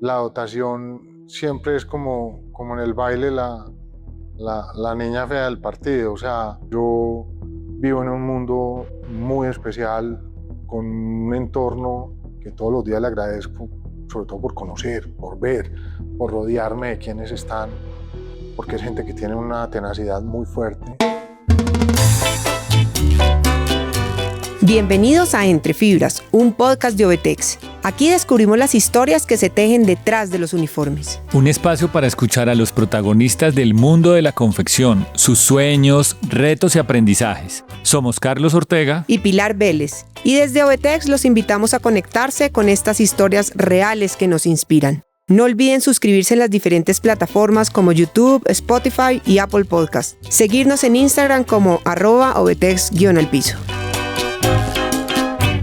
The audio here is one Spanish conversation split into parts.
la dotación siempre es como en el baile la niña fea del partido. O sea, yo vivo en un mundo muy especial, con un entorno que todos los días le agradezco, sobre todo por conocer, por ver, por rodearme de quienes están, porque es gente que tiene una tenacidad muy fuerte. Bienvenidos a Entre Fibras, un podcast de Ovetex. Aquí descubrimos las historias que se tejen detrás de los uniformes. Un espacio para escuchar a los protagonistas del mundo de la confección, sus sueños, retos y aprendizajes. Somos Carlos Ortega Y Pilar Vélez. Y desde Ovetex los invitamos a conectarse con estas historias reales que nos inspiran. No olviden suscribirse en las diferentes plataformas como YouTube, Spotify y Apple Podcast. Seguirnos en Instagram como @Ovetex_al piso.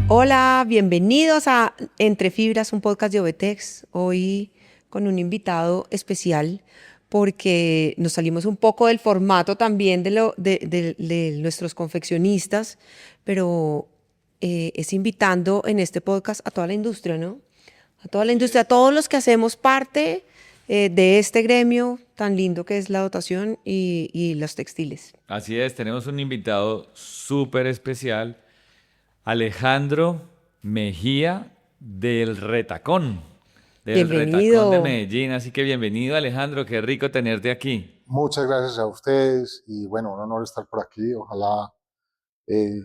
Hola, bienvenidos a Entre Fibras, un podcast de Ovetex. Hoy con un invitado especial porque nos salimos un poco del formato también de nuestros confeccionistas, pero es invitando en este podcast a toda la industria, ¿no? A toda la industria, a todos los que hacemos parte de este gremio tan lindo que es la dotación y los textiles. Así es, tenemos un invitado súper especial, Alejandro Mejía del Retacón de Bienvenido. Medellín. Así que bienvenido, Alejandro, qué rico tenerte aquí. Muchas gracias a ustedes y bueno, un honor estar por aquí. Ojalá eh,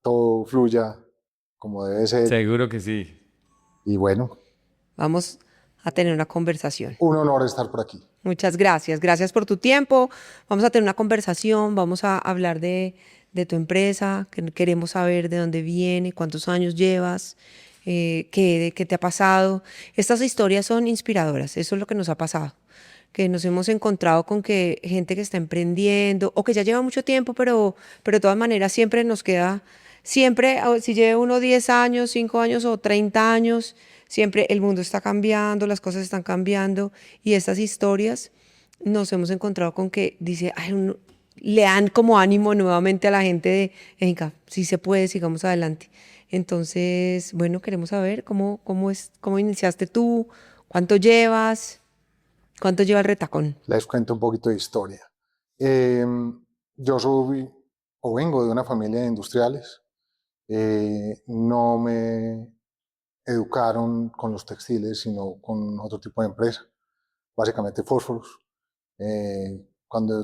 todo fluya como debe ser. Seguro que sí. Y bueno, Vamos a tener una conversación. un honor estar por aquí. Muchas gracias. Gracias por tu tiempo. Vamos a tener una conversación, vamos a hablar de tu empresa, que queremos saber de dónde viene, cuántos años llevas, qué te ha pasado. Estas historias son inspiradoras, eso es lo que nos ha pasado, que nos hemos encontrado con que gente que está emprendiendo o que ya lleva mucho tiempo, pero de todas maneras siempre nos queda, siempre, si lleva uno 10 años, 5 años o 30 años, siempre el mundo está cambiando, las cosas están cambiando y estas historias nos hemos encontrado con que dice, ay, le dan como ánimo nuevamente a la gente de, venga, sí se puede, sigamos adelante. Entonces, bueno, queremos saber cómo iniciaste tú, cuánto llevas. ¿Cuánto lleva el Retacón? Les cuento un poquito de historia. Yo soy o vengo de una familia de industriales. No me educaron con los textiles, sino con otro tipo de empresa, básicamente fósforos.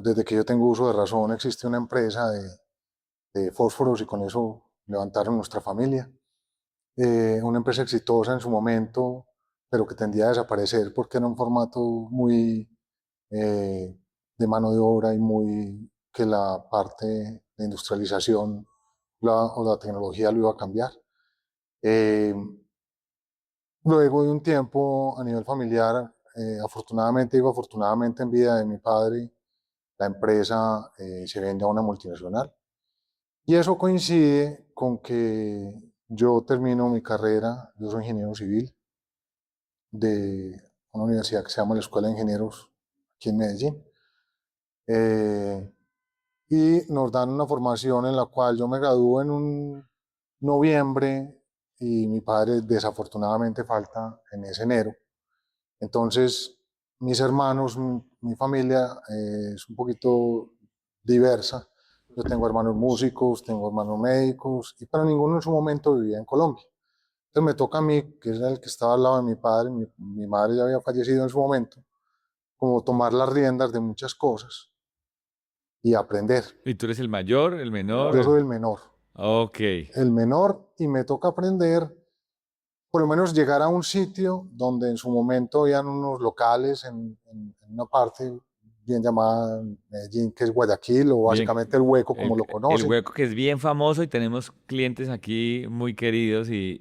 Desde que yo tengo uso de razón existe una empresa de fósforos y con eso levantaron nuestra familia. Una empresa exitosa en su momento, pero que tendía a desaparecer porque era un formato muy eh, de mano de obra y muy que la parte de industrialización o la tecnología lo iba a cambiar. Eh, Luego de un tiempo a nivel familiar, afortunadamente en vida de mi padre, la empresa se vende a una multinacional. Y eso coincide con que yo termino mi carrera, yo soy ingeniero civil de una universidad que se llama la Escuela de Ingenieros aquí en Medellín. Eh, y nos dan una formación en la cual yo me gradúo en un noviembre y mi padre desafortunadamente falta en ese enero. Entonces, mis hermanos, mi familia es un poquito diversa. Yo tengo hermanos músicos, tengo hermanos médicos, pero ninguno en su momento vivía en Colombia. Entonces me toca a mí, que es el que estaba al lado de mi padre, mi madre ya había fallecido en su momento, como tomar las riendas de muchas cosas y aprender. ¿Y tú eres el mayor, el menor? Yo soy el menor. Ok. El menor y me toca aprender, por lo menos llegar a un sitio donde en su momento habían unos locales en una parte bien llamada Medellín, que es Guayaquil, o Bien, básicamente el Hueco como el, lo el conocen. hueco que es bien famoso y tenemos clientes aquí muy queridos y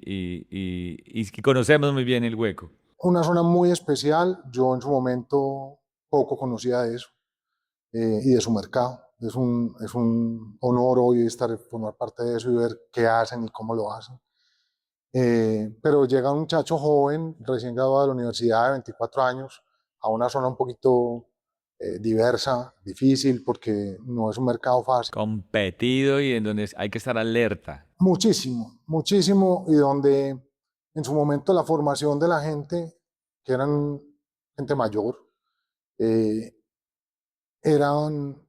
que conocemos muy bien el hueco. Una zona muy especial, yo en su momento poco conocía de eso y de su mercado. Es un honor hoy formar parte de eso y ver qué hacen y cómo lo hacen. Pero llega un muchacho joven, recién graduado de la universidad de 24 años, a una zona un poquito diversa, difícil, porque no es un mercado fácil. Competido y en donde hay que estar alerta. Muchísimo, muchísimo, y donde en su momento la formación de la gente que eran gente mayor, eh, eran,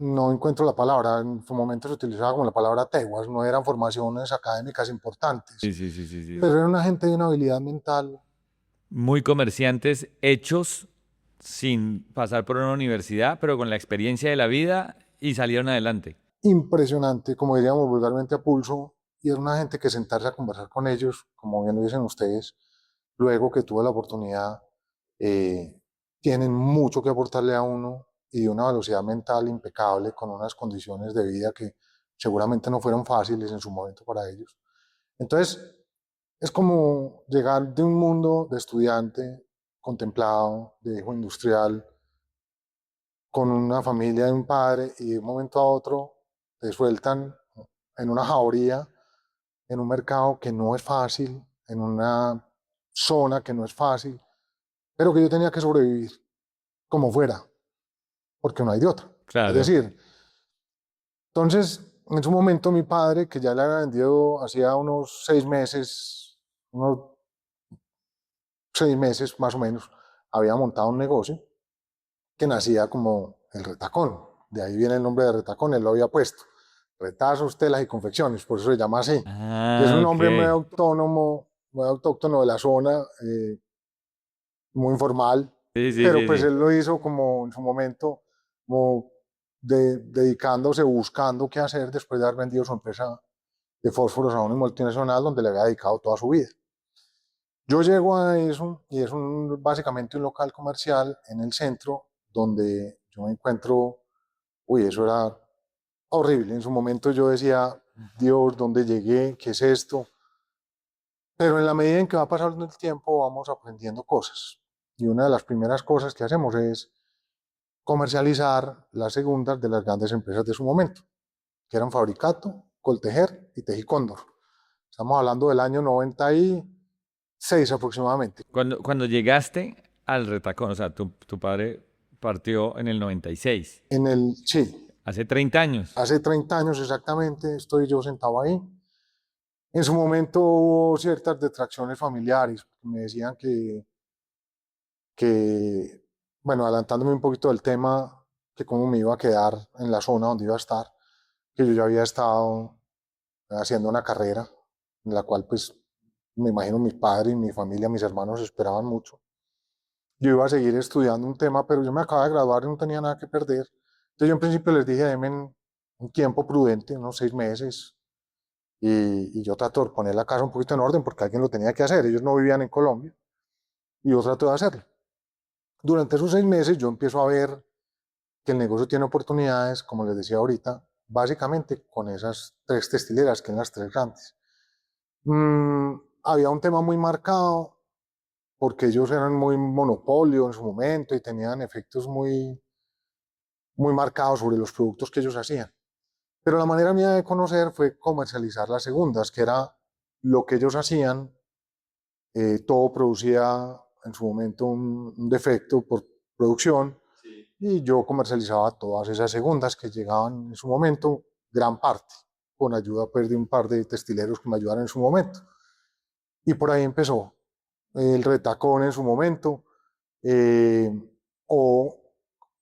no encuentro la palabra, en su momento se utilizaba como la palabra teguas, no eran formaciones académicas importantes, Sí, sí, sí, sí, sí. pero era una gente de una habilidad mental Muy comerciantes, hechos sin pasar por una universidad, pero con la experiencia de la vida y salieron adelante. impresionante, como diríamos vulgarmente a pulso, y es una gente que sentarse a conversar con ellos, como bien lo dicen ustedes, luego que tuve la oportunidad, eh, tienen mucho que aportarle a uno y de una velocidad mental impecable, con unas condiciones de vida que seguramente no fueron fáciles en su momento para ellos. Entonces, es como llegar de un mundo de estudiante contemplado, de hijo industrial, con una familia de un padre y de un momento a otro te sueltan en una jauría, en un mercado que no es fácil, en una zona que no es fácil, pero que yo tenía que sobrevivir como fuera, porque no hay de otra. Es Claro. decir, entonces, en su momento mi padre, que ya le había vendido hacía unos 6 meses más o menos, había montado un negocio que nacía como el Retacón. De ahí viene el nombre de Retacón, él lo había puesto. Retazos, telas y confecciones, por eso se llama así. Y es un Ah, ok. nombre muy autónomo, muy autóctono de la zona, muy informal, Sí, sí, pero sí, pues sí. él lo hizo como en su momento, como dedicándose, buscando qué hacer después de haber vendido su empresa de fósforos a una multinacional donde le había dedicado toda su vida. Yo llego a eso y es básicamente un local comercial en el centro donde yo me encuentro, uy, eso era horrible. En su momento yo decía, Dios, ¿dónde llegué? ¿Qué es esto? Pero en la medida en que va pasando el tiempo vamos aprendiendo cosas. Y una de las primeras cosas que hacemos es comercializar las segundas de las grandes empresas de su momento, que eran Fabricato, Coltejer y Tejicóndor. Estamos hablando del año 96 aproximadamente. Cuando llegaste al Retacón, o sea, tu padre partió en el 96, Sí, hace 30 años. hace 30 años exactamente estoy yo sentado ahí. En su momento hubo ciertas detracciones familiares, porque me decían que, bueno, adelantándome un poquito del tema, que cómo me iba a quedar en la zona donde iba a estar, que yo ya había estado haciendo una carrera en la cual pues me imagino mis padres, mi familia, mis hermanos esperaban mucho. Yo iba a seguir estudiando un tema, pero yo me acababa de graduar y no tenía nada que perder. Entonces yo en principio les dije, denme un tiempo prudente, unos 6 meses, y yo trato de poner la casa un poquito en orden porque alguien lo tenía que hacer. Ellos no vivían en Colombia y yo trato de hacerlo. Durante esos 6 meses yo empiezo a ver que el negocio tiene oportunidades, como les decía ahorita, básicamente con esas tres textileras, que son las tres grandes. Había un tema muy marcado porque ellos eran muy monopolio en su momento y tenían efectos muy, muy marcados sobre los productos que ellos hacían. Pero la manera mía de conocer fue comercializar las segundas, que era lo que ellos hacían. Todo producía en su momento un defecto por producción y yo comercializaba todas esas segundas que llegaban en su momento, gran parte, con ayuda pues, de un par de textileros que me ayudaron en su momento. Y por ahí empezó el Retacón en su momento, eh, o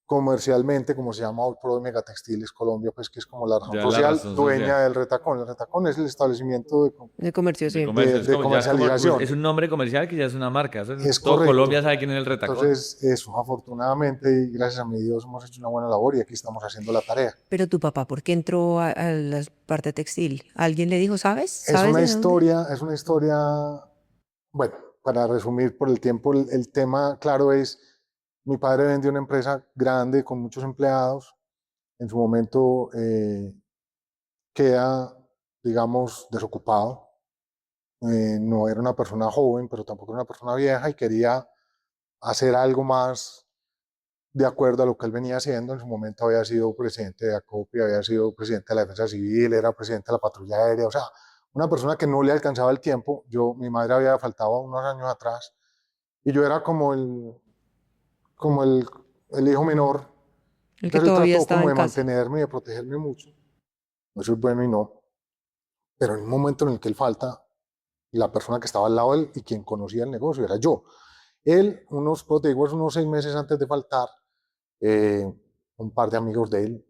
comercialmente, como se llama hoy Pro de Megatextiles Colombia, pues que es como la razón Ya la social razón dueña social del Retacón. El Retacón es el establecimiento De comercio, de sí. comercio, de ya es como, es comercialización. un nombre comercial que ya es una marca. Es Todo correcto. Colombia sabe quién es el Retacón. Entonces, eso, afortunadamente y gracias a mi Dios hemos hecho una buena labor y aquí estamos haciendo la tarea. Pero tu papá, ¿por qué entró a la parte textil? ¿Alguien le dijo, sabes? ¿Sabes de dónde? Es una historia, bueno, para resumir por el tiempo, el tema claro es, mi padre vendió una empresa grande con muchos empleados, en su momento queda, digamos, desocupado, no era una persona joven, pero tampoco era una persona vieja y quería hacer algo más de acuerdo a lo que él venía haciendo. En su momento había sido presidente de ACOPI, había sido presidente de la Defensa Civil, era presidente de la Patrulla Aérea, o sea, una persona que no le alcanzaba el tiempo. Mi madre había faltado unos años atrás y yo era como el hijo menor. El que Entonces él todavía trató estaba como en de casa. mantenerme y de protegerme mucho. Eso es bueno y no. Pero en un momento en el que él falta, la persona que estaba al lado de él y quien conocía el negocio era yo. Él, como te digo, es unos 6 meses antes de faltar, eh, un par de amigos de él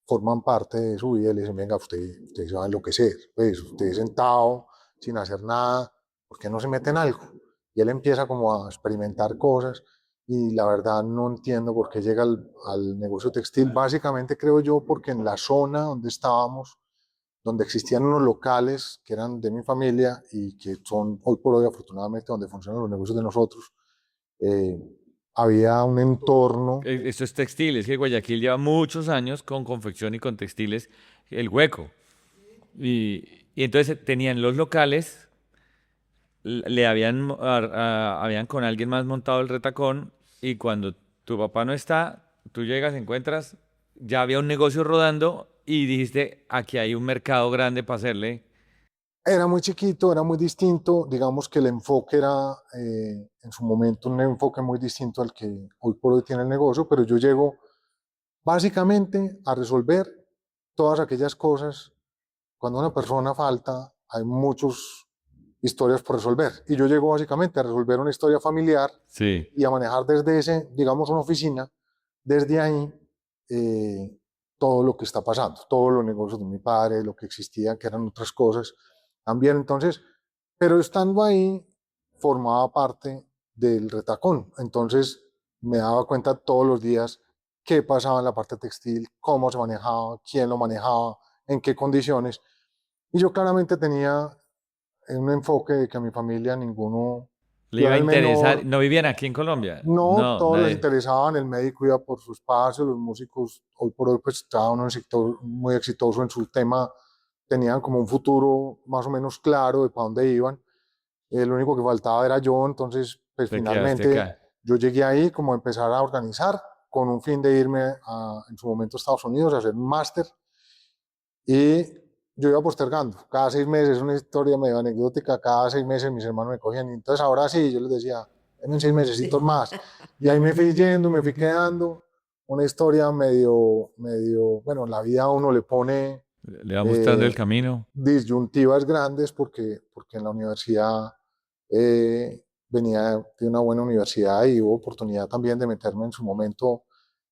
forman parte de su vida y le dicen, venga, usted se va a enloquecer, pues usted sentado sin hacer nada, ¿por qué no se mete en algo? Y él empieza como a experimentar cosas y la verdad no entiendo por qué llega al negocio textil. Básicamente creo yo porque en la zona donde estábamos, donde existían unos locales que eran de mi familia y que son hoy por hoy afortunadamente donde funcionan los negocios de nosotros, eh, había un entorno. Esto es textil, es que Guayaquil lleva muchos años con confección y con textiles, el hueco. Y entonces tenían los locales, le habían con alguien más montado el retacón y cuando tu papá no está, tú llegas, encuentras, ya había un negocio rodando y dijiste, aquí hay un mercado grande para hacerle. Era muy chiquito, era muy distinto, digamos que el enfoque era en su momento un enfoque muy distinto al que hoy por hoy tiene el negocio, pero yo llego básicamente a resolver todas aquellas cosas. Cuando una persona falta, hay muchas historias por resolver y yo llego básicamente a resolver una historia familiar Sí. y a manejar desde ese, digamos, una oficina, desde ahí eh, todo lo que está pasando, todos los negocios de mi padre, lo que existía, que eran otras cosas también. Entonces, pero estando ahí, formaba parte del retacón. Entonces, me daba cuenta todos los días qué pasaba en la parte textil, cómo se manejaba, quién lo manejaba, en qué condiciones. Y yo claramente tenía un enfoque de que a mi familia ninguno, Le yo iba era a el interesar, menor, ¿no vivían aquí en Colombia? no, No, todos les nadie. interesaban, el médico iba por su espacio, los músicos, hoy por hoy, pues estaba uno muy exitoso en su tema, tenían como un futuro más o menos claro de para dónde iban. Lo único que faltaba era yo, entonces, pues Te quedaste finalmente acá. yo llegué ahí como a empezar a organizar con un fin de irme en su momento a Estados Unidos a hacer un máster y yo iba postergando. Cada 6 meses, una historia medio anecdótica, cada 6 meses mis hermanos me cogían. Y entonces ahora sí, yo les decía, denme 6 mesecitos más. Y ahí me fui yendo, me fui quedando. Una historia medio, bueno, la vida a uno le pone Le va mostrando el eh, camino. disyuntivas grandes porque en la universidad venía de una buena universidad y hubo oportunidad también de meterme en su momento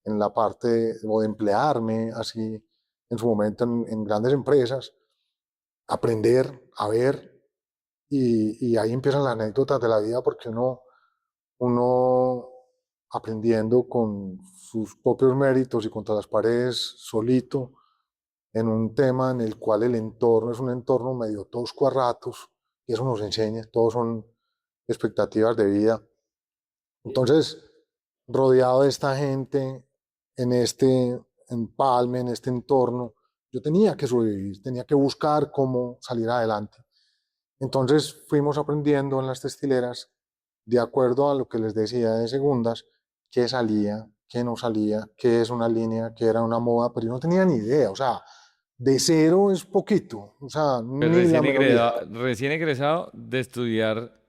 en la parte o de emplearme así en su momento en grandes empresas, aprender a ver y ahí empiezan las anécdotas de la vida porque uno aprendiendo con sus propios méritos y contra las paredes solito en un tema en el cual el entorno es un entorno medio tosco a ratos y eso nos enseña, todos son expectativas de vida. Entonces, rodeado de esta gente, en este empalme, en este entorno, yo tenía que sobrevivir, tenía que buscar cómo salir adelante. Entonces fuimos aprendiendo en las textileras, de acuerdo a lo que les decía de segundas, qué salía, qué no salía, qué es una línea, qué era una moda, pero yo no tenía ni idea, o sea, de cero es poquito, o sea, Pero ni la menor idea, recién egresado de estudiar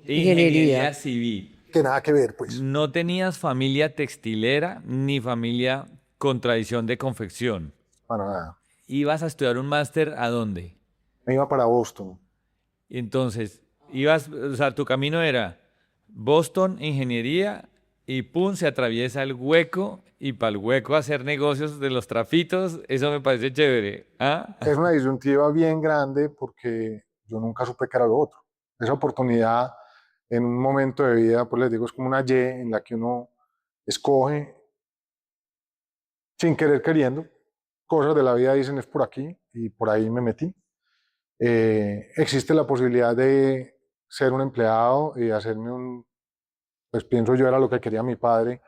Ingeniería. ingeniería civil. que nada que ver, pues, No tenías familia textilera ni familia con tradición de confección. para nada. ¿Ibas a estudiar un máster a dónde? Me iba para Boston. Entonces, ibas, o sea, tu camino era Boston, ingeniería, y pum, se atraviesa el hueco, y para el hueco hacer negocios de los trafitos, eso me parece chévere. ¿Ah? Es una disyuntiva bien grande porque yo nunca supe que era lo otro. Esa oportunidad en un momento de vida, pues les digo, es como una Y en la que uno escoge sin querer queriendo. Cosas de la vida dicen es por aquí y por ahí me metí. Existe la posibilidad de ser un empleado y hacerme pues pienso yo era lo que quería mi padre,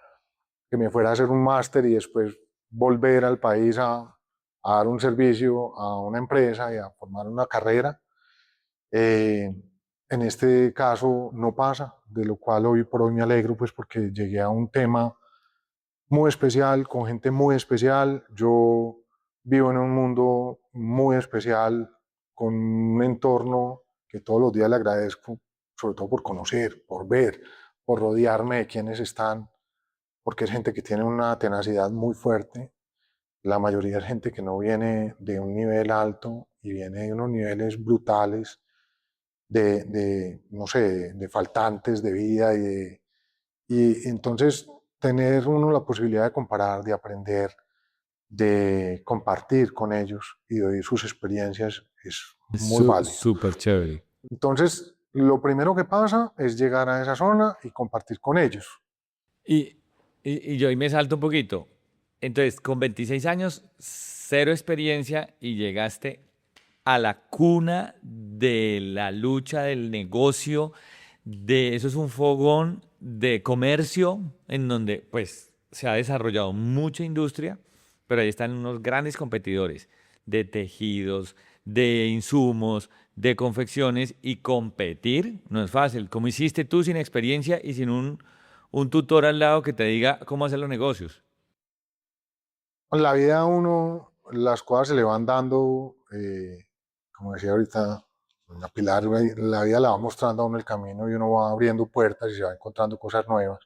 que me fuera a hacer un máster y después volver al país a dar un servicio a una empresa y a formar una carrera. Eh, en este caso no pasa, de lo cual hoy por hoy me alegro, pues porque llegué a un tema muy especial, con gente muy especial. Yo vivo en un mundo muy especial, con un entorno que todos los días le agradezco, sobre todo por conocer, por ver, por rodearme de quienes están, porque es gente que tiene una tenacidad muy fuerte. La mayoría es gente que no viene de un nivel alto y viene de unos niveles brutales no sé, de faltantes de vida y entonces tener uno la posibilidad de comparar, de aprender, de compartir con ellos y de oír sus experiencias es Es muy válido. súper chévere. Entonces, lo primero que pasa es llegar a esa zona y compartir con ellos. Y, y yo ahí me salto un poquito. Entonces, con 26 años, cero experiencia y llegaste a la cuna de la lucha del negocio, de eso es un fogón de comercio en donde pues se ha desarrollado mucha industria, pero ahí están unos grandes competidores de tejidos, de insumos, de confecciones y competir no es fácil. ¿Cómo hiciste tú sin experiencia y sin un tutor al lado que te diga cómo hacer los negocios? En la vida a uno, las cosas se le van dando, como decía ahorita, doña Pilar, la vida le va mostrando a uno el camino y uno va abriendo puertas y se va encontrando cosas nuevas,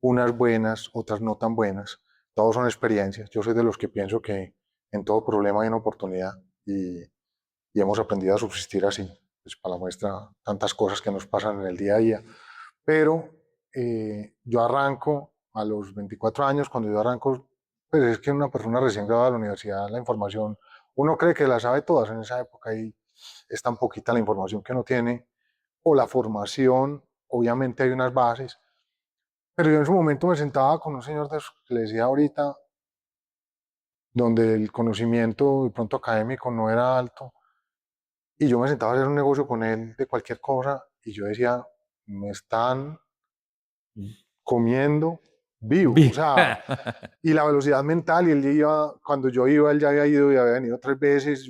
unas buenas, otras no tan buenas. Todos son experiencias. Yo soy de los que pienso que en todo problema hay una oportunidad y hemos aprendido a subsistir así. Pues para la muestra, tantas cosas que nos pasan en el día a día. Pero yo arranco a los 24 años, cuando yo arranco, pues es que una persona recién graduada de la universidad, la información, uno cree que la sabe todas en esa época y es tan poquita la información que uno tiene, o la formación, obviamente hay unas bases, pero yo en su momento me sentaba con un señor de esos que le decía ahorita, donde el conocimiento de pronto académico no era alto, y yo me sentaba a hacer un negocio con él de cualquier cosa, y yo decía, me están comiendo vivo, o sea, y la velocidad mental, y él iba, cuando yo iba, él ya había ido y había venido 3 veces,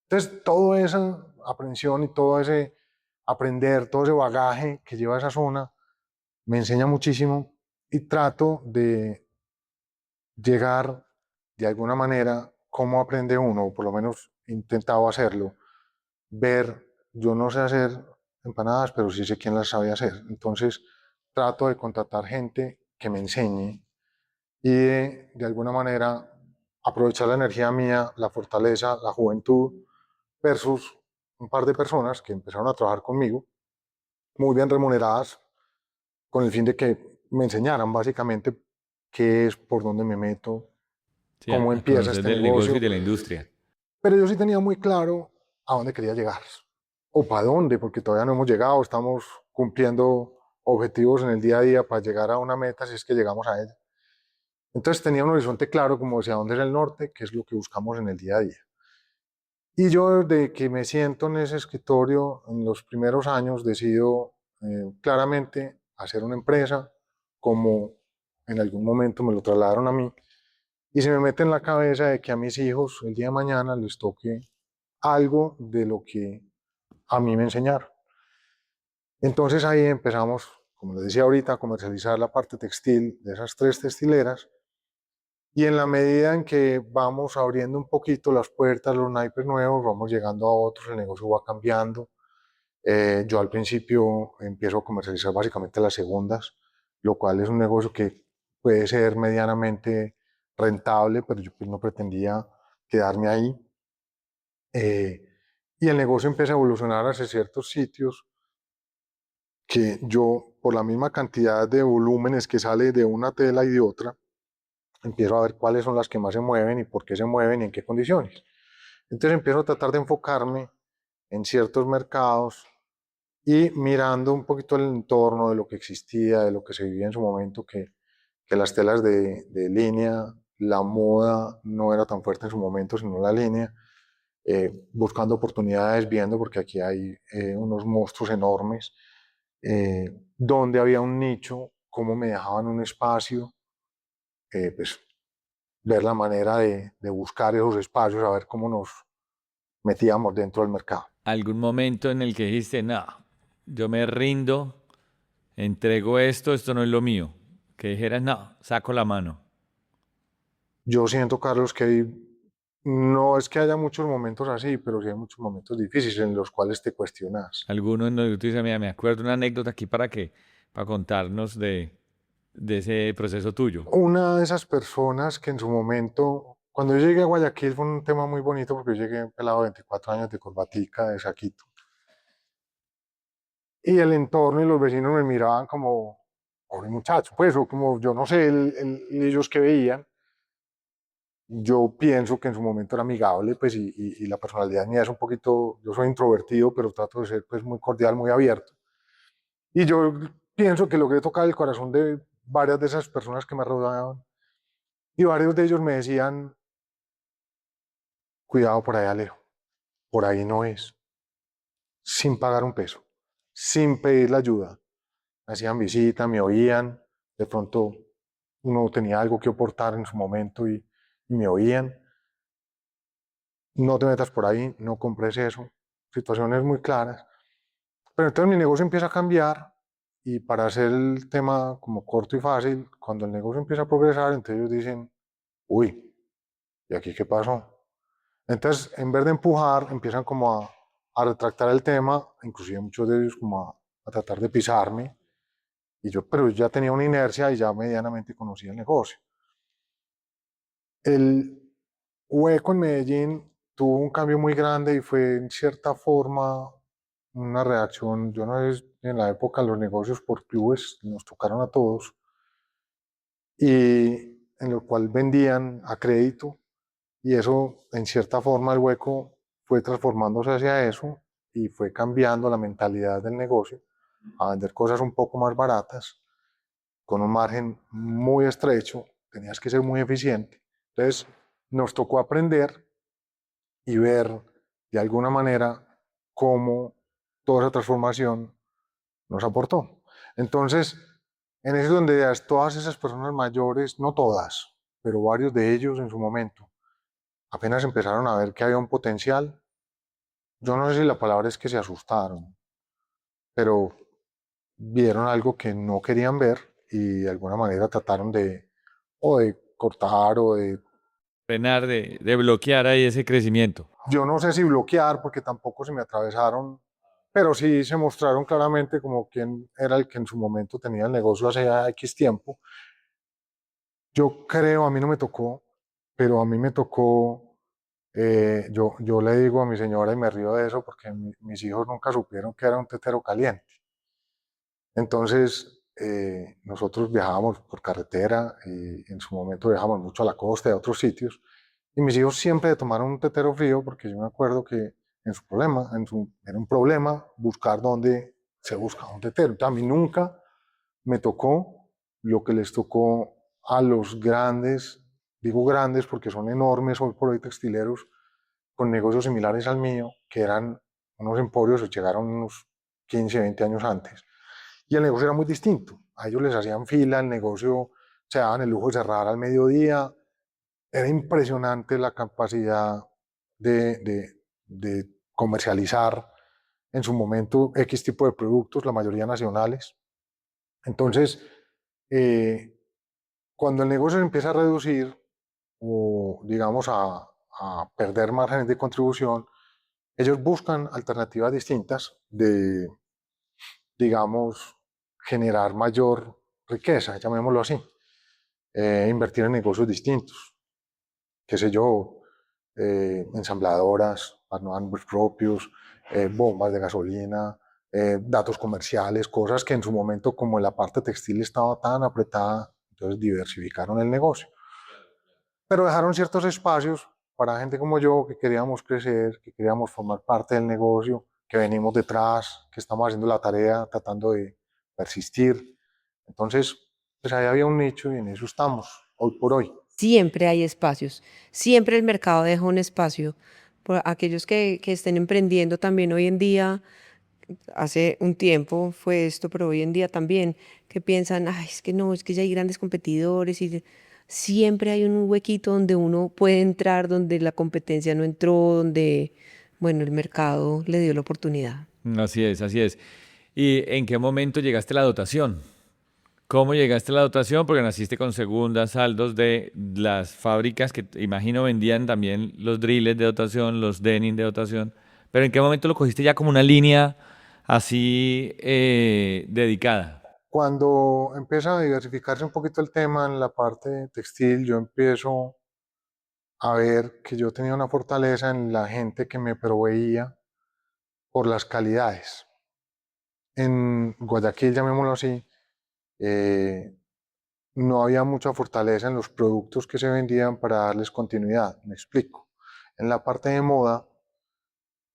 entonces toda esa aprensión y todo ese aprender, todo ese bagaje que lleva a esa zona, me enseña muchísimo y trato de llegar de alguna manera cómo aprende uno, o por lo menos he intentado hacerlo, ver, yo no sé hacer empanadas, pero sí sé quién las sabe hacer, entonces trato de contratar gente que me enseñe y de alguna manera aprovechar la energía mía, la fortaleza, la juventud, versus un par de personas que empezaron a trabajar conmigo, muy bien remuneradas, con el fin de que me enseñaran básicamente qué es, por dónde me meto, Sí, cómo a empieza conocer este del negocio y negocio, de la industria. pero yo sí tenía muy claro a dónde quería llegar, o para dónde, porque todavía no hemos llegado, estamos cumpliendo objetivos en el día a día para llegar a una meta si es que llegamos a ella. Entonces tenía un horizonte claro como hacia dónde era el norte, que es lo que buscamos en el día a día. Y yo de que me siento en ese escritorio, en los primeros años, decido claramente hacer una empresa, como en algún momento me lo trasladaron a mí, y se me mete en la cabeza de que a mis hijos el día de mañana les toque algo de lo que a mí me enseñaron. Entonces ahí empezamos, como les decía ahorita, a comercializar la parte textil de esas 3 textileras. Y en la medida en que vamos abriendo un poquito las puertas, los naipes nuevos, vamos llegando a otros, el negocio va cambiando. Yo al principio empiezo a comercializar básicamente las segundas, lo cual es un negocio que puede ser medianamente rentable, pero yo pues no pretendía quedarme ahí. Eh, y el negocio empieza a evolucionar hacia ciertos sitios que yo, por la misma cantidad de volúmenes que sale de una tela y de otra, empiezo a ver cuáles son las que más se mueven y por qué se mueven y en qué condiciones. Entonces empiezo a tratar de enfocarme en ciertos mercados y mirando un poquito el entorno de lo que existía, de lo que se vivía en su momento, que las telas de línea, la moda no era tan fuerte en su momento, sino la línea, buscando oportunidades, viendo, porque aquí hay unos monstruos enormes, donde había un nicho, cómo me dejaban un espacio, pues ver la manera de buscar esos espacios, a ver cómo nos metíamos dentro del mercado. ¿Algún momento en el que dijiste, no, yo me rindo, entrego esto, esto no es lo mío? Que dijeras, no, saco la mano. Yo siento, Carlos, no es que haya muchos momentos así, pero sí hay muchos momentos difíciles en los cuales te cuestionas. Alguno en donde tú dices, mira, me acuerdo una anécdota aquí para contarnos de ese proceso tuyo. Una de esas personas que en su momento, cuando yo llegué a Guayaquil fue un tema muy bonito porque yo llegué pelado de 24 años de corbatica, de saquito. y el entorno y los vecinos me miraban como, pobre muchacho, pues, o como, yo no sé, ellos que veían. Yo pienso que en su momento era amigable, pues, y la personalidad mía es un poquito, yo soy introvertido, pero trato de ser, pues, muy cordial, muy abierto. Y yo pienso que logré tocar el corazón de varias de esas personas que me rodeaban, y varios de ellos me decían, cuidado por ahí, Alejo, por ahí no es, sin pagar un peso, sin pedir la ayuda. Me hacían visita, me oían, de pronto uno tenía algo que aportar en su momento y me oían. No te metas por ahí, no compres eso. Situaciones muy claras. Pero entonces mi negocio empieza a cambiar y para hacer el tema como corto y fácil, cuando el negocio empieza a progresar, entonces ellos dicen, uy, ¿y aquí qué pasó? Entonces, en vez de empujar, empiezan como a retractar el tema, inclusive muchos de ellos como a tratar de pisarme. Y yo, pero ya tenía una inercia y ya medianamente conocía el negocio. El Hueco en Medellín tuvo un cambio muy grande y fue en cierta forma una reacción. Yo no sé, en la época los negocios por clubes nos tocaron a todos y en lo cual vendían a crédito y eso en cierta forma el Hueco fue transformándose hacia eso y fue cambiando la mentalidad del negocio a vender cosas un poco más baratas con un margen muy estrecho, tenías que ser muy eficiente. Entonces nos tocó aprender y ver de alguna manera cómo toda esa transformación nos aportó. Entonces, en ese donde todas esas personas mayores, no todas, pero varios de ellos en su momento, apenas empezaron a ver que había un potencial, yo no sé si la palabra es que se asustaron, pero vieron algo que no querían ver y de alguna manera trataron de o de cortar o de, Frenar, de bloquear ahí ese crecimiento. yo no sé si bloquear porque tampoco se me atravesaron, pero sí se mostraron claramente como quién era el que en su momento tenía el negocio hace X tiempo. Yo creo, a mí no me tocó, pero a mí me tocó, yo le digo a mi señora y me río de eso porque mis hijos nunca supieron que era un tetero caliente. Entonces, nosotros viajábamos por carretera y en su momento viajábamos mucho a la costa y a otros sitios. Y mis hijos siempre tomaron un tetero frío porque yo me acuerdo que en su problema, era un problema buscar dónde se busca un tetero. Entonces, a mí nunca me tocó lo que les tocó a los grandes, digo grandes porque son enormes hoy por hoy textileros con negocios similares al mío, que eran unos emporios que llegaron unos 15, 20 años antes. Y el negocio era muy distinto. A ellos les hacían fila, el negocio se daban el lujo de cerrar al mediodía. Era impresionante la capacidad de comercializar en su momento X tipo de productos, la mayoría nacionales. Entonces, eh, cuando el negocio se empieza a reducir o, digamos, a perder márgenes de contribución, ellos buscan alternativas distintas de, digamos, generar mayor riqueza, llamémoslo así, invertir en negocios distintos, qué sé yo, ensambladoras, armamentos propios, bombas de gasolina, datos comerciales, cosas que en su momento, como la parte textil estaba tan apretada, entonces diversificaron el negocio. Pero dejaron ciertos espacios para gente como yo que queríamos crecer, que queríamos formar parte del negocio, que venimos detrás, que estamos haciendo la tarea, tratando de persistir. Entonces, pues ahí había un nicho y en eso estamos, hoy por hoy. Siempre hay espacios, siempre el mercado deja un espacio por aquellos que estén emprendiendo también hoy en día. Hace un tiempo fue esto, pero hoy en día también, que piensan, ay, es que no, es que ya hay grandes competidores y siempre hay un huequito donde uno puede entrar, donde la competencia no entró, donde, bueno, el mercado le dio la oportunidad. Así es, así es. ¿Y en qué momento llegaste a la dotación? ¿Cómo llegaste a la dotación? Porque naciste con segundas saldos de las fábricas que imagino vendían también los drills de dotación, los denim de dotación. Pero ¿en qué momento lo cogiste ya como una línea así dedicada? Cuando empieza a diversificarse un poquito el tema en la parte textil, yo empiezo a ver que yo tenía una fortaleza en la gente que me proveía por las calidades. en Guayaquil, llamémoslo así, eh, no había mucha fortaleza en los productos que se vendían para darles continuidad. Me explico. En la parte de moda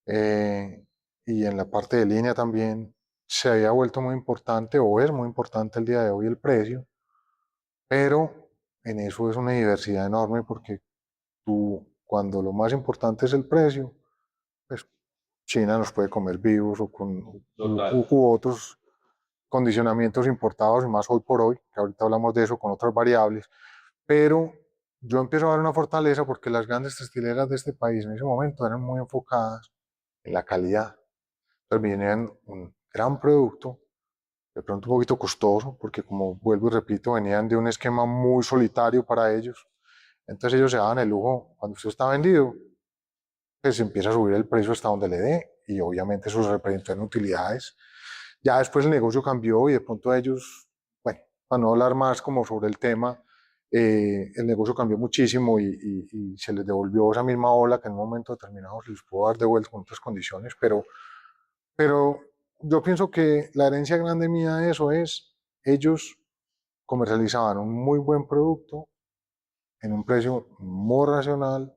eh, y en la parte de línea también se había vuelto muy importante o es muy importante el día de hoy el precio, pero en eso es una diversidad enorme porque tú, cuando lo más importante es el precio, pues China nos puede comer vivos o con u otros condicionamientos importados y más hoy por hoy, que ahorita hablamos de eso con otras variables, pero yo empiezo a ver una fortaleza porque las grandes textileras de este país en ese momento eran muy enfocadas en la calidad. Entonces venían un gran producto, de pronto un poquito costoso, porque como vuelvo y repito, venían de un esquema muy solitario para ellos. Entonces ellos se daban el lujo, cuando usted está vendido, pues empieza a subir el precio hasta donde le dé y obviamente eso se representó en utilidades. Ya después el negocio cambió y de pronto ellos, bueno, para no hablar más como sobre el tema, el negocio cambió muchísimo y se les devolvió esa misma ola que en un momento determinado se les pudo dar de vuelta con otras condiciones, pero yo pienso que la herencia grande mía de eso es, ellos comercializaban un muy buen producto en un precio muy racional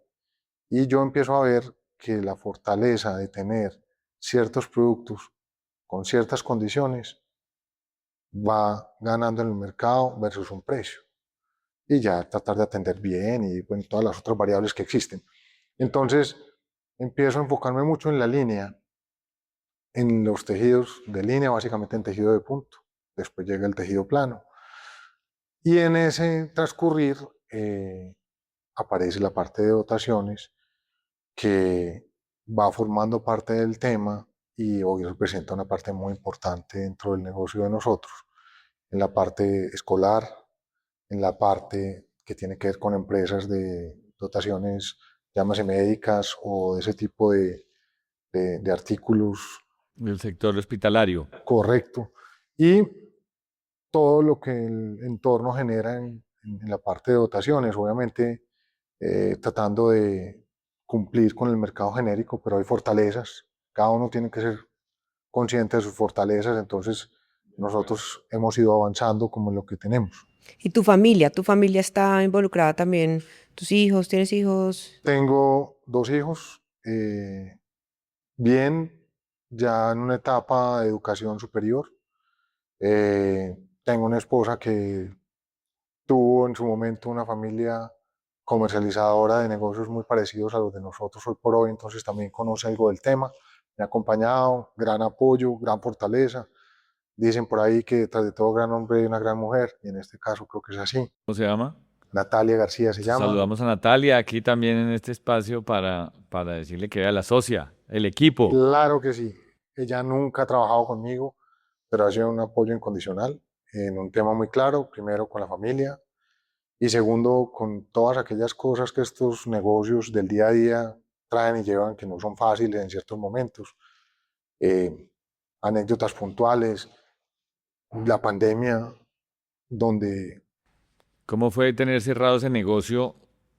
y yo empiezo a ver que la fortaleza de tener ciertos productos con ciertas condiciones va ganando en el mercado versus un precio. Y ya tratar de atender bien y bueno, todas las otras variables que existen. Entonces, empiezo a enfocarme mucho en la línea, en los tejidos de línea, básicamente en tejido de punto. Después llega el tejido plano. Y en ese transcurrir aparece la parte de dotaciones que va formando parte del tema y hoy representa una parte muy importante dentro del negocio de nosotros, en la parte escolar, en la parte que tiene que ver con empresas de dotaciones, llámase médicas o de ese tipo de artículos, Del sector hospitalario. correcto, y todo lo que el entorno genera en la parte de dotaciones, obviamente tratando de cumplir con el mercado genérico, pero hay fortalezas, cada uno tiene que ser consciente de sus fortalezas, entonces nosotros hemos ido avanzando como en lo que tenemos. ¿Y tu familia está involucrada también? ¿Tus hijos? ¿Tienes hijos? Tengo dos hijos, bien, ya en una etapa de educación superior. Tengo una esposa que tuvo en su momento una familia comercializadora de negocios muy parecidos a los de nosotros hoy por hoy, entonces también conoce algo del tema, me ha acompañado, gran apoyo, gran fortaleza. Dicen por ahí que detrás de todo gran hombre hay una gran mujer, y en este caso creo que es así. ¿Cómo se llama? Natalia García se llama. Saludamos a Natalia aquí también en este espacio para decirle que vea la socia, el equipo. Claro que sí. Ella nunca ha trabajado conmigo, pero ha sido un apoyo incondicional en un tema muy claro, primero con la familia y segundo con todas aquellas cosas que estos negocios del día a día traen y llevan que no son fáciles en ciertos momentos. Eh, Anécdotas puntuales, la pandemia, donde ¿Cómo fue tener cerrado ese negocio?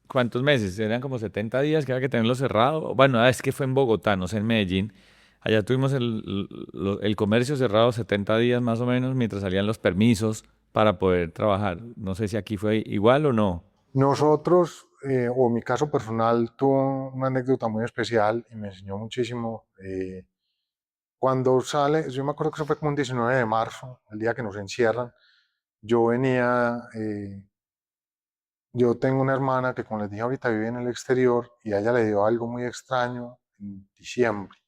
¿Cuántos meses? ¿Eran como 70 días que había que tenerlo cerrado? Bueno, es que fue en Bogotá, no sé, en Medellín. Allá tuvimos el comercio cerrado 70 días más o menos mientras salían los permisos para poder trabajar. No sé si aquí fue igual o no. nosotros, o mi caso personal, tuvo una anécdota muy especial y me enseñó muchísimo. Cuando sale, yo me acuerdo que eso fue como un 19 de marzo, el día que nos encierran. Yo venía, yo tengo una hermana que, como les dije ahorita, vive en el exterior y a ella le dio algo muy extraño en diciembre.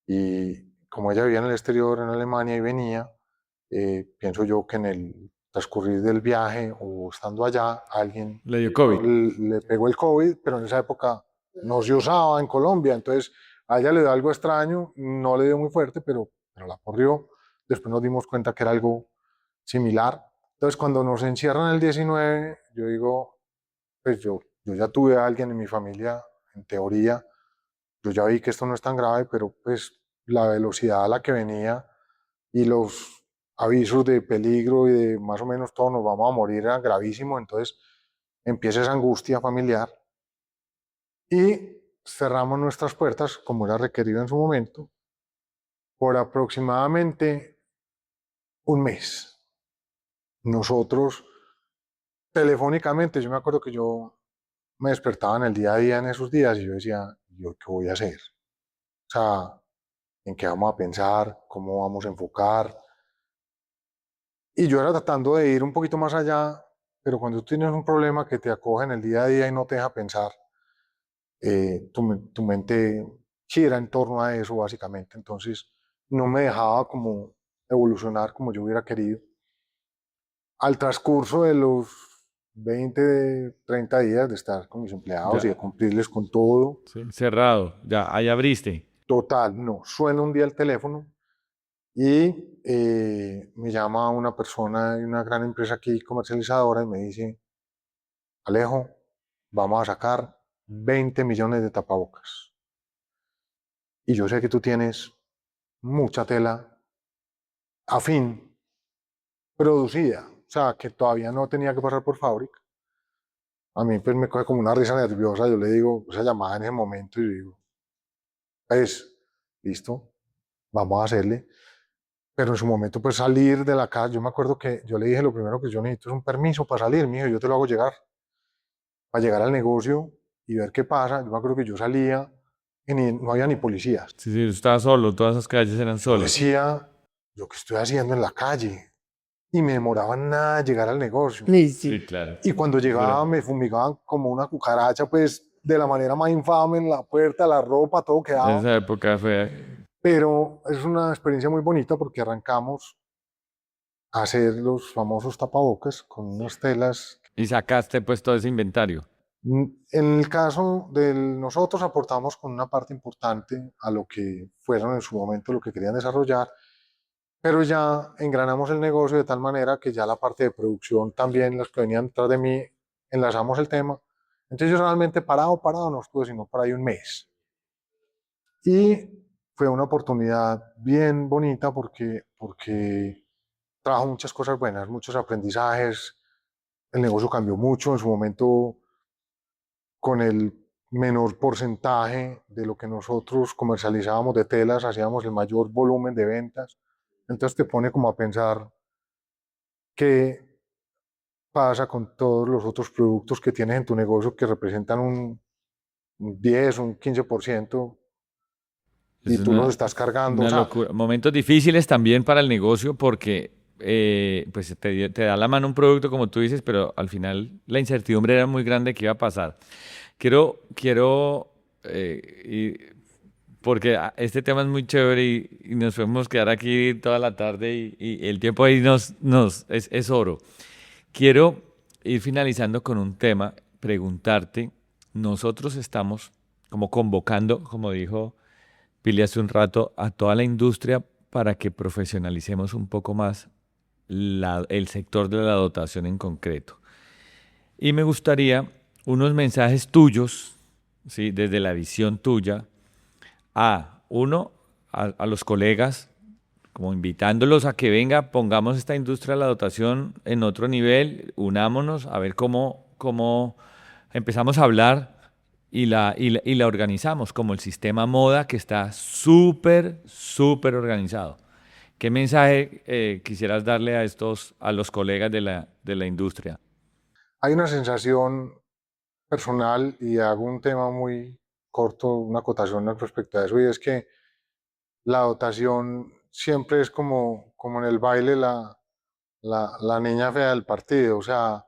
Y como ella vivía en el exterior, en Alemania, y venía, pienso yo que en el transcurrir del viaje o estando allá, alguien Le dio COVID. le pegó el COVID, pero en esa época no se usaba en Colombia, entonces a ella le dio algo extraño, no le dio muy fuerte, pero la corrió. Después nos dimos cuenta que era algo similar. Entonces cuando nos encierran el 19, yo digo, pues yo ya tuve a alguien en mi familia, en teoría, yo ya vi que esto no es tan grave, pero pues la velocidad a la que venía y los avisos de peligro y de más o menos todos nos vamos a morir era gravísimo, entonces empieza esa angustia familiar y cerramos nuestras puertas como era requerido en su momento por aproximadamente un mes. Nosotros, telefónicamente, yo me acuerdo que yo me despertaba en el día a día en esos días y yo decía, ¿yo qué voy a hacer? O sea, ¿en qué vamos a pensar? ¿Cómo vamos a enfocar? Y yo era tratando de ir un poquito más allá, pero cuando tú tienes un problema que te acoge en el día a día y no te deja pensar, tu mente gira en torno a eso básicamente. Entonces no me dejaba como evolucionar como yo hubiera querido. Al transcurso de los 20, 30 días de estar con mis empleados y Ya, de cumplirles con todo, sí, cerrado, ya, ahí abriste. total, no, suena un día el teléfono y me llama una persona de una gran empresa aquí comercializadora y me dice, Alejo, vamos a sacar 20 millones de tapabocas. Y yo sé que tú tienes mucha tela afín, producida, o sea, que todavía no tenía que pasar por fábrica. A mí pues me coge como una risa nerviosa, yo le digo, esa llamada en ese momento y yo digo, pues, listo, vamos a hacerle. Pero en su momento pues salir de la casa, yo me acuerdo que yo le dije, lo primero que yo necesito es un permiso para salir, mijo, yo te lo hago llegar, para llegar al negocio y ver qué pasa. Yo me acuerdo que yo salía y no había ni policías. Sí, sí, estaba solo, todas esas calles eran Yo solas. decía, ¿yo qué estoy haciendo en la calle? Y me demoraba nada llegar al negocio. Sí, sí. Sí, claro. Y cuando llegaba me fumigaban como una cucaracha, pues de la manera más infame en la puerta, la ropa, todo quedaba. Esa época fue... Pero es una experiencia muy bonita porque arrancamos a hacer los famosos tapabocas con unas telas. Y sacaste pues todo ese inventario. En el caso de nosotros aportamos con una parte importante a lo que fueron en su momento lo que querían desarrollar, pero ya engranamos el negocio de tal manera que ya la parte de producción también, las que venían detrás de mí, enlazamos el tema. Entonces yo realmente parado no estuve sino por ahí un mes. Y fue una oportunidad bien bonita porque trajo muchas cosas buenas, muchos aprendizajes. El negocio cambió mucho en su momento con el menor porcentaje de lo que nosotros comercializábamos de telas, hacíamos el mayor volumen de ventas. Entonces te pone como a pensar qué pasa con todos los otros productos que tienes en tu negocio que representan un 10, un 15% y Es tú los estás cargando. O una sea, locura. Momentos difíciles también para el negocio porque pues te da la mano un producto como tú dices, pero al final la incertidumbre era muy grande que iba a pasar. Quiero, porque este tema es muy chévere y nos podemos quedar aquí toda la tarde y el tiempo ahí es oro. Quiero ir finalizando con un tema, preguntarte, nosotros estamos como convocando, como dijo Pili hace un rato, a toda la industria para que profesionalicemos un poco más el sector de la dotación en concreto. Y me gustaría unos mensajes tuyos, ¿sí? Desde la visión tuya, a los colegas, como invitándolos a que venga, pongamos esta industria de la dotación en otro nivel, unámonos a ver cómo empezamos a hablar y la organizamos, como el sistema moda que está súper organizado. ¿Qué mensaje quisieras darle a los colegas de la industria? hay una sensación personal y hago un tema muy corto, una acotación al respecto a eso, y es que la dotación siempre es como en el baile la niña fea del partido, o sea,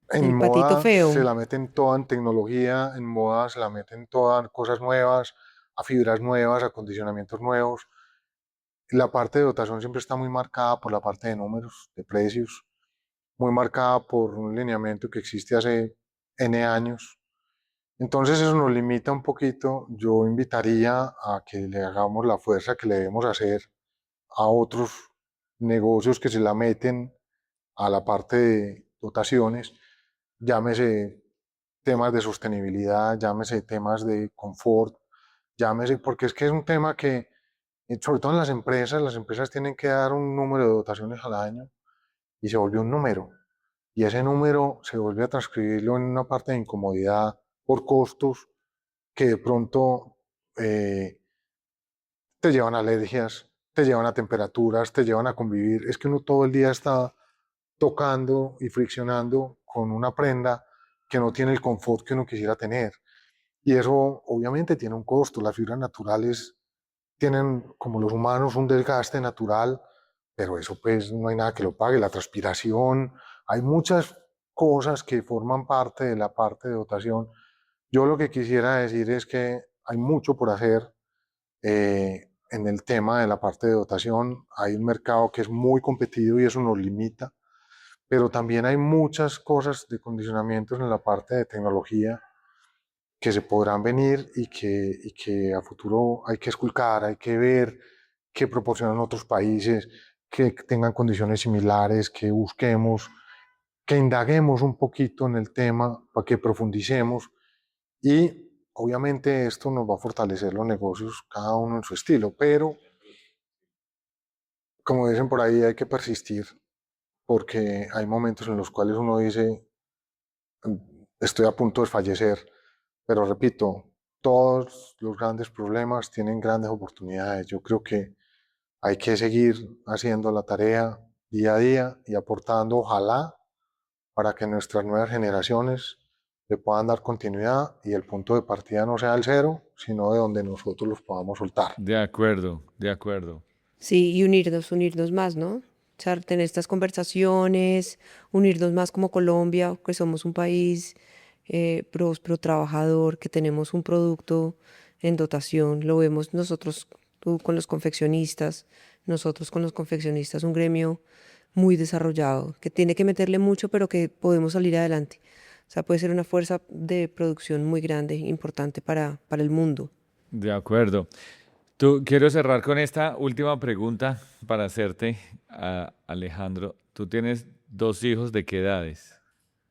en El patito moda se feo. la meten toda en tecnología, en moda se la meten toda en cosas nuevas, a fibras nuevas, a acondicionamientos nuevos. La parte de dotación siempre está muy marcada por la parte de números, de precios, muy marcada por un lineamiento que existe hace N años. Entonces eso nos limita un poquito. Yo invitaría a que le hagamos la fuerza que le debemos hacer a otros negocios que se la meten a la parte de dotaciones, llámese temas de sostenibilidad, llámese temas de confort, llámese, porque es que es un tema que, sobre todo en las empresas tienen que dar un número de dotaciones al año y se volvió un número. Y ese número se vuelve a transcribirlo en una parte de incomodidad por costos que de pronto te llevan a alergias, te llevan a temperaturas, te llevan a convivir. Es que uno todo el día está tocando y friccionando con una prenda que no tiene el confort que uno quisiera tener. Y eso obviamente tiene un costo. Las fibras naturales tienen, como los humanos, un desgaste natural, pero eso pues no hay nada que lo pague. La transpiración, hay muchas cosas que forman parte de la parte de dotación. Yo lo que quisiera decir es que hay mucho por hacer en el tema de la parte de dotación. Hay un mercado que es muy competitivo y eso nos limita, pero también hay muchas cosas de condicionamientos en la parte de tecnología que se podrán venir y que a futuro hay que esculcar, hay que ver qué proporcionan otros países, que tengan condiciones similares, que busquemos, que indaguemos un poquito en el tema para que profundicemos y obviamente esto nos va a fortalecer los negocios, cada uno en su estilo, pero como dicen por ahí, hay que persistir porque hay momentos en los cuales uno dice, estoy a punto de fallecer, pero repito, todos los grandes problemas tienen grandes oportunidades. Yo creo que hay que seguir haciendo la tarea día a día y aportando, ojalá, para que nuestras nuevas generaciones le puedan dar continuidad y el punto de partida no sea el cero, sino de donde nosotros los podamos soltar. De acuerdo, de acuerdo. Sí, y unirnos más, ¿no? O sea, tener estas conversaciones, unirnos más como Colombia, que somos un país próspero, trabajador, que tenemos un producto en dotación, lo vemos nosotros, tú con los confeccionistas, nosotros con los confeccionistas, un gremio muy desarrollado, que tiene que meterle mucho, pero que podemos salir adelante. O sea, puede ser una fuerza de producción muy grande, importante para el mundo. De acuerdo. Quiero cerrar con esta última pregunta para hacerte, Alejandro. Tú tienes dos hijos de qué edades.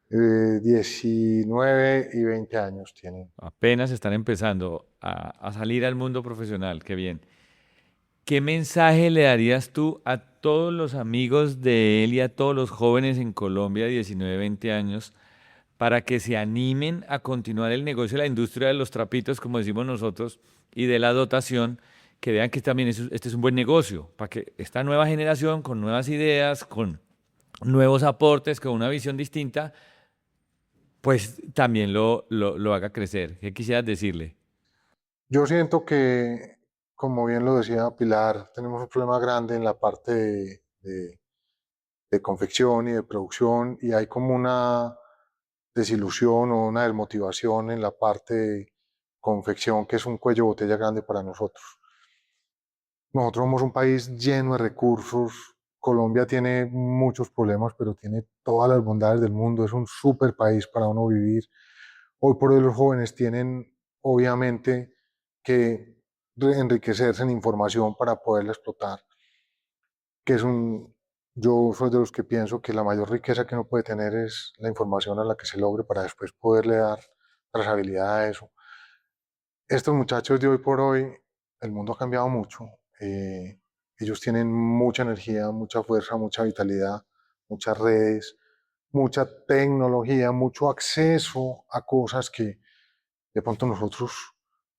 19 y 20 años tienen. Apenas están empezando a salir al mundo profesional. Qué bien. ¿Qué mensaje le darías tú a todos los amigos de él y a todos los jóvenes en Colombia de 19, 20 años para que se animen a continuar el negocio de la industria de los trapitos, como decimos nosotros, y de la dotación, que vean que también este es un buen negocio, para que esta nueva generación, con nuevas ideas, con nuevos aportes, con una visión distinta, pues también lo haga crecer? ¿Qué quisieras decirle? Yo siento que, como bien lo decía Pilar, tenemos un problema grande en la parte de confección y de producción y hay como una desilusión o una desmotivación en la parte de confección, que es un cuello de botella grande para nosotros. Nosotros somos un país lleno de recursos. Colombia tiene muchos problemas, pero tiene todas las bondades del mundo. Es un súper país para uno vivir. Hoy por hoy los jóvenes tienen, obviamente, que enriquecerse en información para poderla explotar, que es un... Yo soy de los que pienso que la mayor riqueza que uno puede tener es la información a la que se logre para después poderle dar trazabilidad a eso. Estos muchachos de hoy por hoy, el mundo ha cambiado mucho. Ellos tienen mucha energía, mucha fuerza, mucha vitalidad, muchas redes, mucha tecnología, mucho acceso a cosas que de pronto nosotros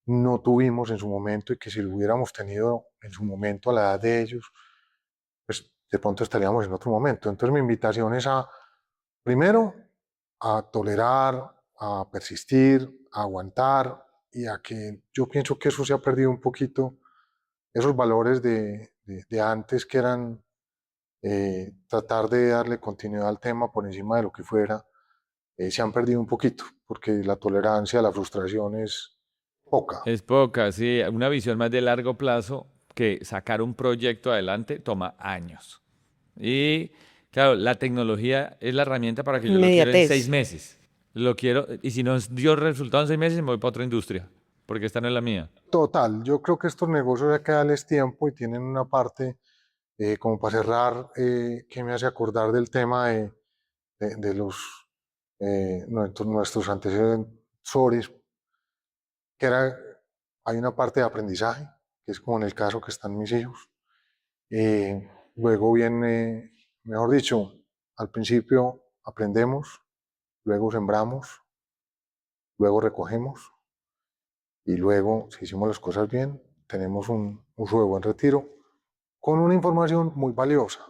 no tuvimos en su momento y que si lo hubiéramos tenido en su momento a la edad de ellos, pues de pronto estaríamos en otro momento. Entonces mi invitación es a, primero, a tolerar, a persistir, a aguantar y a que yo pienso que eso se ha perdido un poquito, esos valores de antes que eran tratar de darle continuidad al tema por encima de lo que fuera, se han perdido un poquito, porque la tolerancia, la frustración es poca. Es poca, sí, una visión más de largo plazo que sacar un proyecto adelante toma años. Y claro, la tecnología es la herramienta para que yo lo quiero en Inmediatez. 6 meses. Lo quiero, y si no dio resultado en 6 meses, me voy para otra industria, porque esta no es la mía. Total, yo creo que estos negocios hay que darles tiempo y tienen una parte, como para cerrar, que me hace acordar del tema de los nuestros antecesores, que era, hay una parte de aprendizaje, que es como en el caso que están mis hijos. Luego viene, mejor dicho, al principio aprendemos, luego sembramos, luego recogemos y luego, si hicimos las cosas bien, tenemos un uso de buen retiro con una información muy valiosa.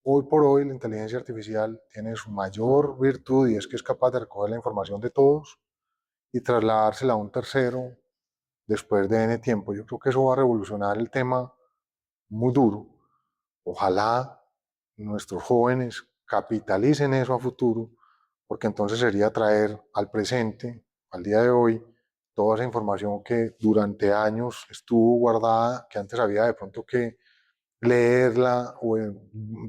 Hoy por hoy la inteligencia artificial tiene su mayor virtud y es que es capaz de recoger la información de todos y trasladársela a un tercero después de N tiempo. Yo creo que eso va a revolucionar el tema muy duro. Ojalá nuestros jóvenes capitalicen eso a futuro, porque entonces sería traer al presente, al día de hoy, toda esa información que durante años estuvo guardada, que antes había de pronto que leerla o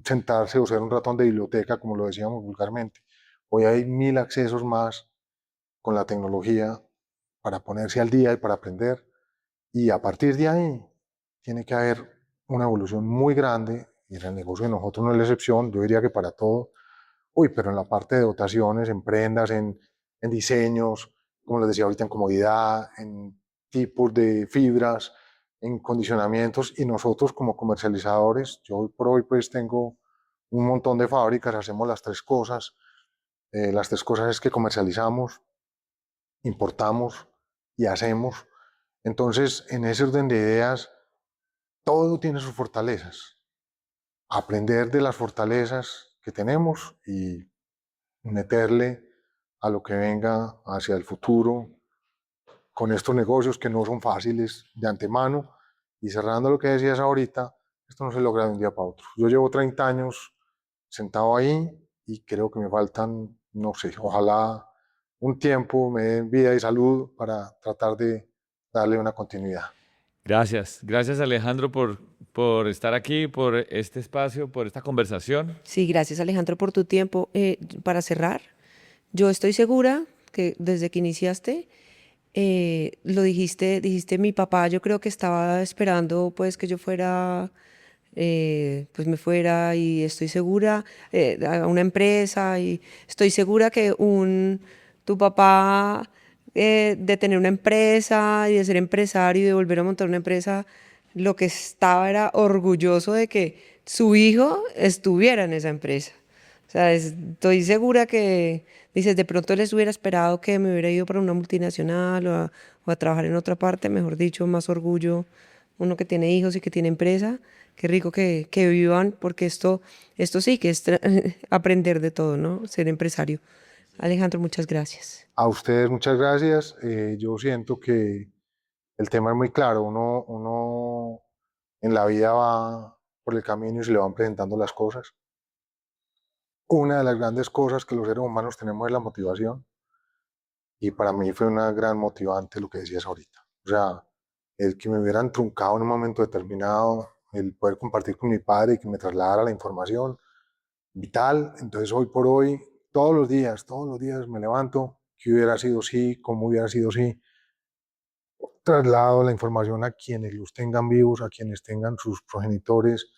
sentarse o ser un ratón de biblioteca, como lo decíamos vulgarmente. Hoy hay 1000 accesos más con la tecnología para ponerse al día y para aprender. Y a partir de ahí tiene que haber una evolución muy grande, y en el negocio de nosotros no es la excepción, yo diría que para todo. Pero en la parte de dotaciones, en prendas, en diseños, como les decía ahorita, en comodidad, en tipos de fibras, en condicionamientos, y nosotros como comercializadores, yo hoy por hoy pues tengo un montón de fábricas, hacemos las tres cosas. Las tres cosas es que comercializamos, importamos y hacemos. Entonces, en ese orden de ideas, todo tiene sus fortalezas. Aprender de las fortalezas que tenemos y meterle a lo que venga hacia el futuro con estos negocios que no son fáciles de antemano. Y cerrando lo que decías ahorita, esto no se logra de un día para otro. Yo llevo 30 años sentado ahí y creo que me faltan, no sé, ojalá un tiempo me den vida y salud para tratar de darle una continuidad. Gracias Alejandro por estar aquí, por este espacio, por esta conversación. Sí, gracias Alejandro por tu tiempo. Para cerrar, yo estoy segura que desde que iniciaste, lo dijiste, mi papá yo creo que estaba esperando pues que yo fuera, pues me fuera, y estoy segura, a una empresa, y estoy segura que tu papá, de tener una empresa y de ser empresario y de volver a montar una empresa, lo que estaba era orgulloso de que su hijo estuviera en esa empresa. O sea, estoy segura que, dices, de pronto les hubiera esperado que me hubiera ido para una multinacional o a trabajar en otra parte, mejor dicho, más orgullo. Uno que tiene hijos y que tiene empresa, qué rico que vivan, porque esto sí que es aprender de todo, ¿no? Ser empresario. Alejandro, muchas gracias. A ustedes muchas gracias. Yo siento que el tema es muy claro. Uno en la vida va por el camino y se le van presentando las cosas. Una de las grandes cosas que los seres humanos tenemos es la motivación. Y para mí fue una gran motivante lo que decías ahorita. O sea, el que me hubieran truncado en un momento determinado, el poder compartir con mi padre y que me trasladara la información, vital. Entonces hoy por hoy, todos los días me levanto, ¿qué hubiera sido sí? ¿Cómo hubiera sido sí? Traslado la información a quienes los tengan vivos, a quienes tengan sus progenitores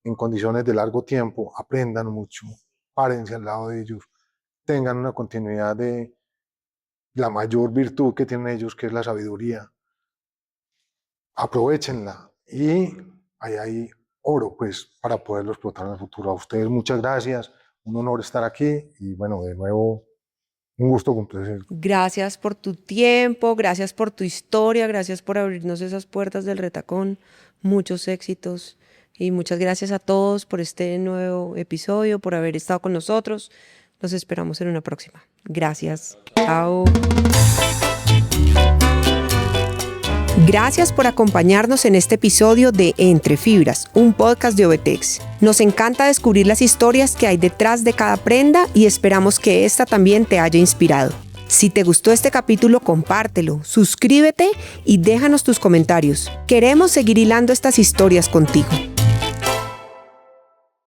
en condiciones de largo tiempo, aprendan mucho, párense al lado de ellos, tengan una continuidad de la mayor virtud que tienen ellos, que es la sabiduría. Aprovechenla y ahí hay oro pues para poderlo explotar en el futuro. A ustedes muchas gracias, un honor estar aquí y bueno, de nuevo un gusto complacer. Gracias por tu tiempo, gracias por tu historia, gracias por abrirnos esas puertas del Retacón. Muchos éxitos y muchas gracias a todos por este nuevo episodio, por haber estado con nosotros. Los esperamos en una próxima. Gracias. Chao. Gracias por acompañarnos en este episodio de Entre Fibras, un podcast de Obetex. Nos encanta descubrir las historias que hay detrás de cada prenda y esperamos que esta también te haya inspirado. Si te gustó este capítulo, compártelo, suscríbete y déjanos tus comentarios. Queremos seguir hilando estas historias contigo.